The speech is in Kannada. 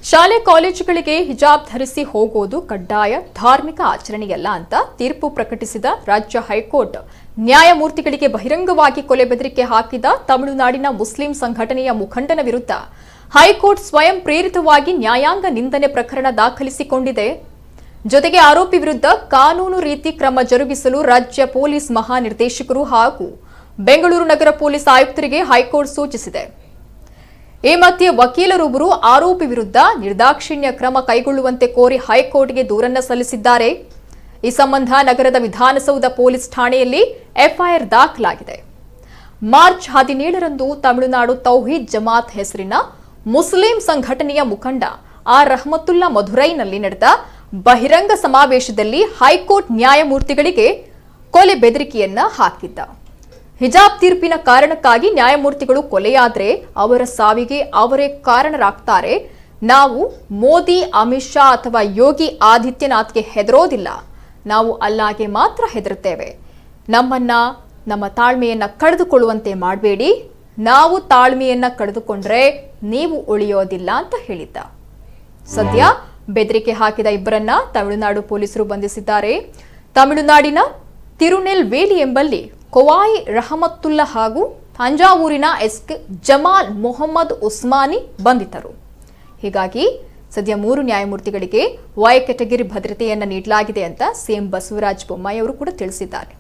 ಶಾಲೆ ಕಾಲೇಜುಗಳಿಗೆ ಹಿಜಾಬ್ ಧರಿಸಿ ಹೋಗೋದು ಕಡ್ಡಾಯ ಧಾರ್ಮಿಕ ಆಚರಣೆಯಲ್ಲ ಅಂತ ತೀರ್ಪು ಪ್ರಕಟಿಸಿದ ರಾಜ್ಯ ಹೈಕೋರ್ಟ್ ನ್ಯಾಯಮೂರ್ತಿಗಳಿಗೆ ಬಹಿರಂಗವಾಗಿ ಕೊಲೆ ಬೆದರಿಕೆ ಹಾಕಿದ ತಮಿಳುನಾಡಿನ ಮುಸ್ಲಿಂ ಸಂಘಟನೆಯ ಮುಖಂಡನ ವಿರುದ್ಧ ಹೈಕೋರ್ಟ್ ಸ್ವಯಂ ಪ್ರೇರಿತವಾಗಿ ನ್ಯಾಯಾಂಗ ನಿಂದನೆ ಪ್ರಕರಣ ದಾಖಲಿಸಿಕೊಂಡಿದೆ. ಜೊತೆಗೆ ಆರೋಪಿ ವಿರುದ್ಧ ಕಾನೂನು ರೀತಿ ಕ್ರಮ ಜರುಗಿಸಲು ರಾಜ್ಯ ಪೊಲೀಸ್ ಮಹಾನಿರ್ದೇಶಕರು ಹಾಗೂ ಬೆಂಗಳೂರು ನಗರ ಪೊಲೀಸ್ ಆಯುಕ್ತರಿಗೆ ಹೈಕೋರ್ಟ್ ಸೂಚಿಸಿದೆ. ಈ ಮಧ್ಯೆ ವಕೀಲರೊಬ್ಬರು ಆರೋಪಿ ವಿರುದ್ಧ ನಿರ್ದಾಕ್ಷಿಣ್ಯ ಕ್ರಮ ಕೈಗೊಳ್ಳುವಂತೆ ಕೋರಿ ಹೈಕೋರ್ಟ್ಗೆ ದೂರನ್ನು ಸಲ್ಲಿಸಿದ್ದಾರೆ. ಈ ಸಂಬಂಧ ನಗರದ ವಿಧಾನಸೌಧ ಪೊಲೀಸ್ ಠಾಣೆಯಲ್ಲಿ ಎಫ್ಐಆರ್ ದಾಖಲಾಗಿದೆ. ಮಾರ್ಚ್ 17ರಂದು ತಮಿಳುನಾಡು ತೌಹೀದ್ ಜಮಾತ್ ಹೆಸರಿನ ಮುಸ್ಲಿಂ ಸಂಘಟನೆಯ ಮುಖಂಡ ಆರ್ ರಹಮತುಲ್ಲಾ ಮಧುರೈನಲ್ಲಿ ನಡೆದ ಬಹಿರಂಗ ಸಮಾವೇಶದಲ್ಲಿ ಹೈಕೋರ್ಟ್ ನ್ಯಾಯಮೂರ್ತಿಗಳಿಗೆ ಕೊಲೆ ಬೆದರಿಕೆಯನ್ನ ಹಾಕಿದ್ದ. ಹಿಜಾಬ್ ತೀರ್ಪಿನ ಕಾರಣಕ್ಕಾಗಿ ನ್ಯಾಯಮೂರ್ತಿಗಳು ಕೊಲೆಯಾದ್ರೆ ಅವರ ಸಾವಿಗೆ ಅವರೇ ಕಾರಣರಾಗ್ತಾರೆ. ನಾವು ಮೋದಿ, ಅಮಿತ್ ಶಾ ಅಥವಾ ಯೋಗಿ ಆದಿತ್ಯನಾಥ್ಗೆ ಹೆದರೋದಿಲ್ಲ. ನಾವು ಅಲ್ಲಾಗೆ ಮಾತ್ರ ಹೆದರುತ್ತೇವೆ. ನಮ್ಮ ತಾಳ್ಮೆಯನ್ನ ಕಳೆದುಕೊಳ್ಳುವಂತೆ ಮಾಡಬೇಡಿ. ನಾವು ತಾಳ್ಮೆಯನ್ನ ಕಳೆದುಕೊಂಡ್ರೆ ನೀವು ಉಳಿಯೋದಿಲ್ಲ ಅಂತ ಹೇಳಿದ್ದ. ಸದ್ಯ ಬೆದರಿಕೆ ಹಾಕಿದ ಇಬ್ಬರನ್ನ ತಮಿಳುನಾಡು ಪೊಲೀಸರು ಬಂಧಿಸಿದ್ದಾರೆ. ತಮಿಳುನಾಡಿನ ತಿರುನೆಲ್ವೇಲಿ ಎಂಬಲ್ಲಿ ಕೋವಾಯಿ ರಹಮತುಲ್ಲಾ ಹಾಗೂ ತಂಜಾವೂರಿನ ಎಸ್ಕೆ ಜಮಾಲ್ ಮೊಹಮ್ಮದ್ ಉಸ್ಮಾನಿ ಬಂಧಿತರು. ಹೀಗಾಗಿ ಸದ್ಯ 3 ನ್ಯಾಯಮೂರ್ತಿಗಳಿಗೆ ವೈ ಕ್ಯಾಟಗರಿ ಭದ್ರತೆಯನ್ನ ನೀಡಲಾಗಿದೆ ಅಂತ ಸಿಎಂ ಬಸವರಾಜ ಬೊಮ್ಮಾಯಿ ಅವರು ಕೂಡ ತಿಳಿಸಿದ್ದಾರೆ.